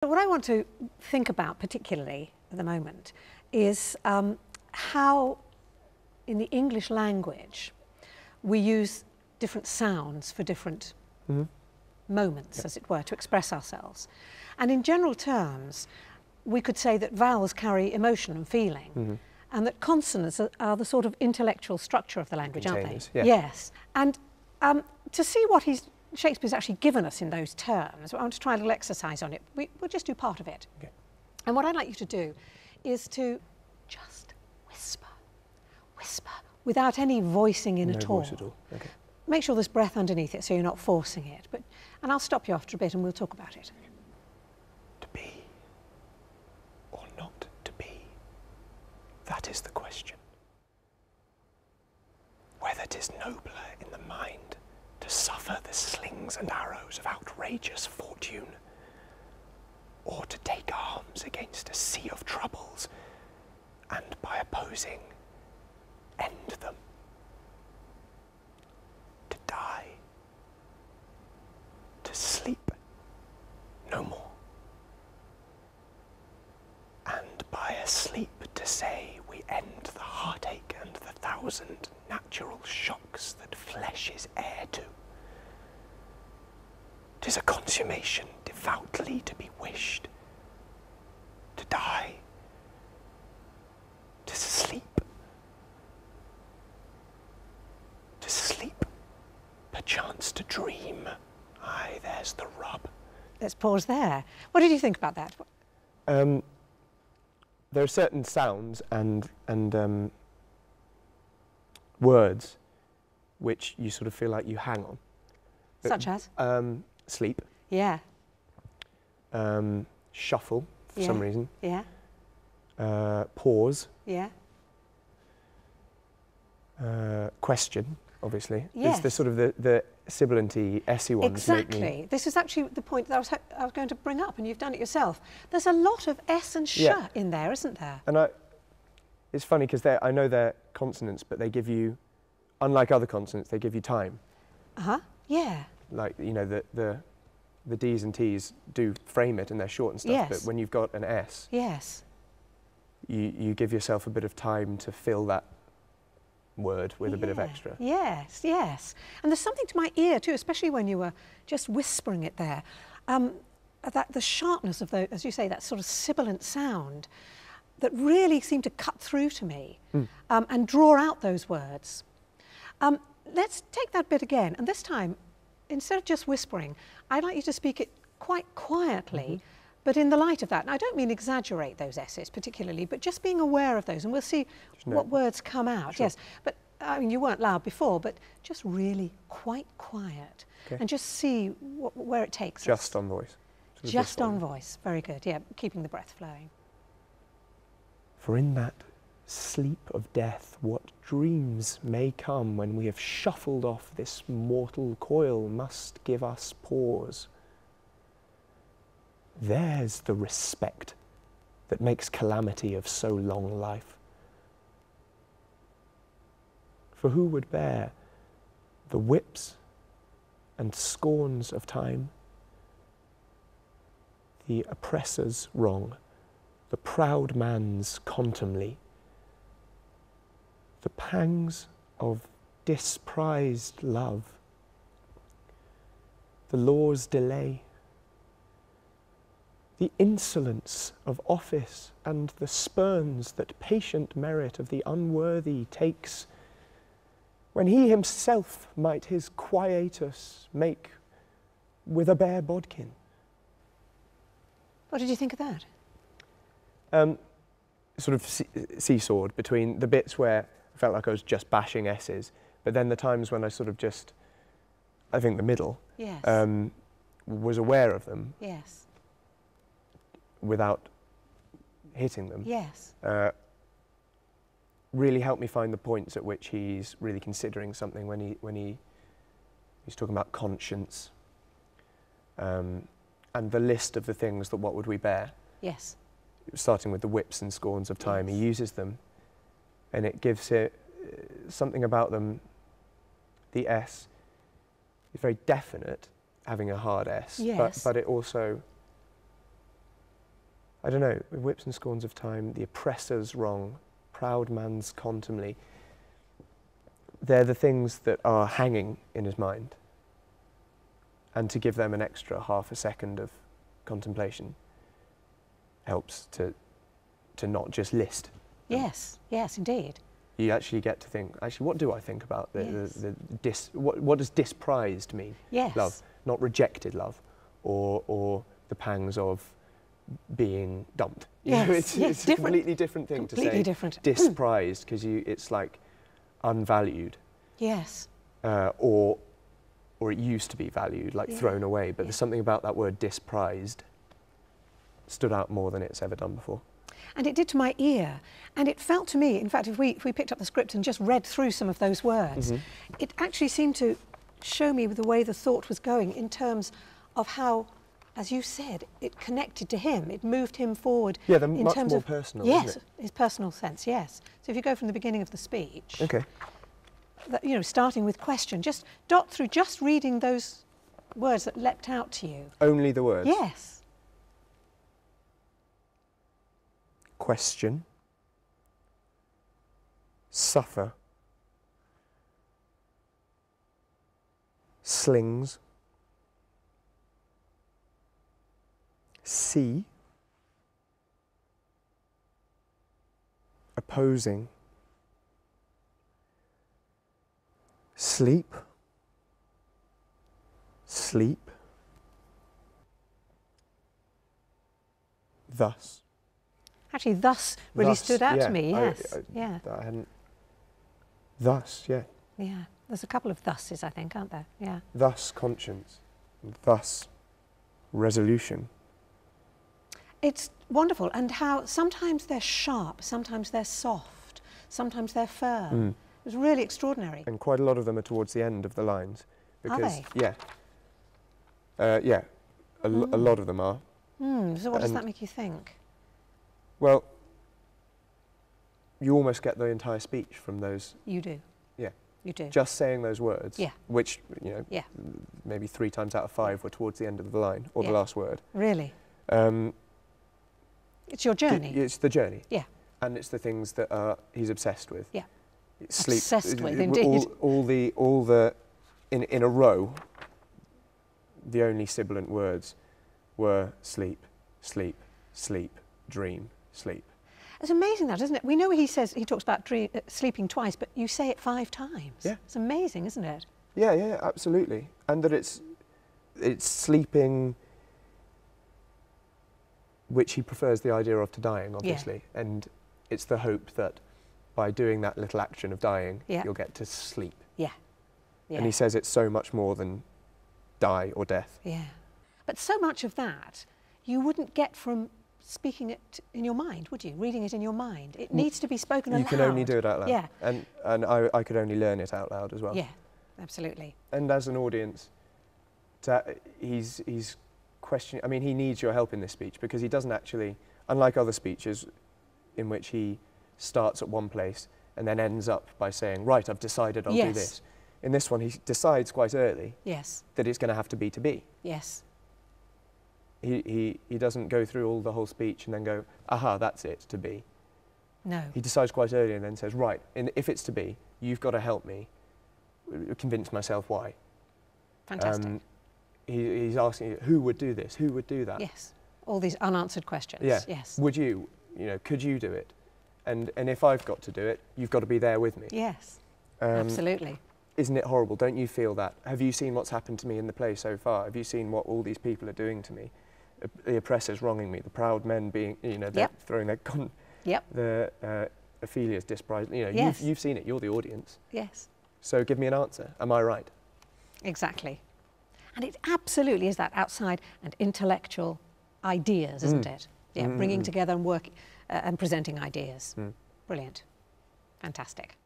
What I want to think about particularly at the moment is how in the English language we use different sounds for different moments, as it were, to express ourselves. And in general terms, we could say that vowels carry emotion and feeling, and that consonants are the sort of intellectual structure of the language, aren't they? Yeah. Yes. And to see what Shakespeare's actually given us in those terms, I want to try a little exercise on it. We'll just do part of it. Okay. And what I'd like you to do is to just whisper, without any voicing in at all. No voice at all. Okay. Make sure there's breath underneath it so you're not forcing it. And I'll stop you after a bit and we'll talk about it. To be or not to be, that is the question. Whether 'tis nobler in the mind to suffer the slings and arrows of outrageous fortune, or to take arms against a sea of troubles, and by opposing, end them. To die, to sleep no more, and by a sleep to say we end the heartache and the thousand natural shocks that flesh is heir to. 'Tis a consummation devoutly to be wished. To die, to sleep, perchance to dream. Aye, there's the rub. Let's pause there. What did you think about that? There are certain sounds and words which you sort of feel like you hang on. Such as? Sleep. Yeah. Shuffle, for some reason. Yeah. Pause. Yeah. Question, obviously. Yes. It's the sort of the sibilant-y, essy ones. Exactly. This is actually the point that I was going to bring up, and you've done it yourself. There's a lot of S and sh in there, isn't there? And it's funny because I know they're consonants, but they give you, unlike other consonants, they give you time. Yeah. Like, you know, the D's and T's do frame it and they're short and stuff, Yes. but when you've got an S, Yes. you give yourself a bit of time to fill that word with a bit of extra. Yes, yes. And there's something to my ear too, especially when you were just whispering it there. That the sharpness of as you say, that sort of sibilant sound that really seemed to cut through to me and draw out those words. Let's take that bit again, and this time, instead of just whispering, I'd like you to speak it quite quietly, but in the light of that. And I don't mean exaggerate those S's particularly, but just being aware of those, and we'll see what words come out. Sure. Yes, but I mean, you weren't loud before, but just really quite quiet, and just see where it takes us. Just on voice. Just on voice, very good, yeah, keeping the breath flowing. For in that sleep of death, what dreams may come when we have shuffled off this mortal coil must give us pause. There's the respect that makes calamity of so long life. For who would bear the whips and scorns of time, the oppressor's wrong, the proud man's contumely, the pangs of disprized love, the law's delay, the insolence of office and the spurns that patient merit of the unworthy takes, when he himself might his quietus make with a bare bodkin. What did you think of that? Sort of seesawed between the bits where I felt like I was just bashing S's, but then the times when I sort of just, I think the middle, was aware of them. Yes. Without hitting them. Yes. Really helped me find the points at which he's really considering something when he's talking about conscience, and the list of the things that what would we bear. Yes. Starting with the whips and scorns of time, he uses them, and it gives it something about them. The S is very definite, having a hard S, Yes. but it also I don't know, whips and scorns of time, the oppressor's wrong, proud man's contumely. They're the things that are hanging in his mind. And to give them an extra half a second of contemplation helps to not just list. Yes, yes, indeed. You actually get to think, actually, what do I think about what does disprized mean? Yes. Love, not rejected love, or the pangs of being dumped. You know, it's a completely different thing to say. Completely different. Disprized, because it's like unvalued. Yes. Or it used to be valued, like thrown away. But there's something about that word disprized stood out more than it's ever done before. And it did to my ear. And it felt to me, in fact, if we picked up the script and just read through some of those words, it actually seemed to show me the way the thought was going in terms of how, as you said, it connected to him. It moved him forward. Yeah, they're in much terms more of, personal, yes, isn't it? his personal sense, yes. So if you go from the beginning of the speech, Okay. you know, starting with question, just dot through, just reading those words that leapt out to you. Only the words? Yes. Question. Suffer. Slings. See. Opposing. Sleep. Sleep. Thus. Actually, thus really stood out to me, yes. I hadn't. Thus, yeah. Yeah. There's a couple of thuses, I think, aren't there? Yeah. Thus conscience. Thus resolution. It's wonderful, and how sometimes they're sharp, sometimes they're soft, sometimes they're firm. It was really extraordinary. And quite a lot of them are towards the end of the lines. Because, Are they? Yeah. A lot of them are. So what does that make you think? Well, you almost get the entire speech from those. You do. Yeah. You do. Just saying those words. Yeah. Which, you know, maybe 3 times out of 5 were towards the end of the line, or the last word. Really? It's your journey. It's the journey. Yeah. And it's the things that he's obsessed with. Yeah. Sleep. Obsessed with, indeed. All the in a row, the only sibilant words were sleep, sleep, sleep, dream, sleep. It's amazing that, isn't it? We know he talks about sleeping twice, but you say it 5 times. Yeah. It's amazing, isn't it? Yeah, absolutely. And that it's sleeping, which he prefers the idea of to dying, obviously. Yeah. And it's the hope that by doing that little action of dying, you'll get to sleep. Yeah. And he says it's so much more than die or death. Yeah. But so much of that you wouldn't get from speaking it in your mind, would you? Reading it in your mind. It needs to be spoken aloud. You can only do it out loud. Yeah. And I could only learn it out loud as well. Yeah, absolutely. And as an audience, he's questioning. I mean, he needs your help in this speech because he doesn't actually, unlike other speeches in which he starts at one place and then ends up by saying, right, I've decided I'll do this. In this one, he decides quite early that it's going to have to be to be. Yes. He doesn't go through all the whole speech and then go, aha, that's it, to be. No. He decides quite early and then says, right, if it's to be, you've got to help me convince myself why. Fantastic. He's asking, who would do this? Who would do that? Yes. All these unanswered questions. Yeah. Yes. Would you, could you do it? And if I've got to do it, you've got to be there with me. Yes. Absolutely. Isn't it horrible? Don't you feel that? Have you seen what's happened to me in the play so far? Have you seen what all these people are doing to me? The oppressors wronging me, the proud men being, they're throwing their the Ophelia's disprised. You've seen it. You're the audience. Yes. So give me an answer. Am I right? Exactly. And it absolutely is that outside and intellectual ideas, isn't it? Yeah, bringing together and working and presenting ideas. Brilliant. Fantastic.